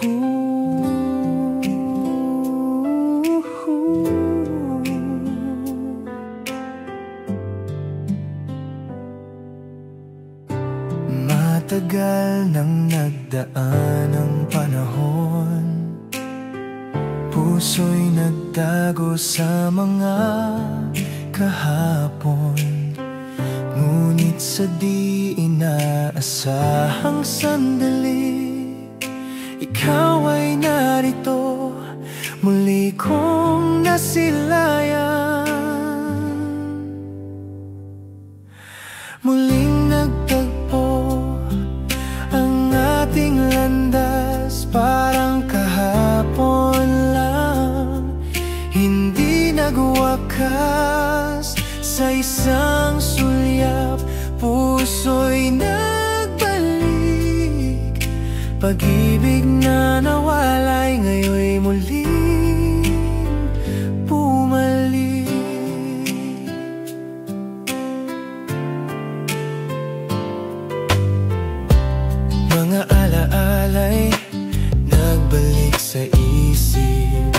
Matagal nang nagdaan ang panahon, puso'y nagtago sa mga kahapon. Ngunit sa di inaasahang sandali, ikaw ay narito, muli kong nasilayan. Muling nagtagpo ang ating landas, parang kahapon lang, hindi nagwakas. Sa isang sulyap, puso'y nagbalik, pag-ibig na nawalay ngayon'y muling bumalik. Mga alaala'y nagbalik sa isip,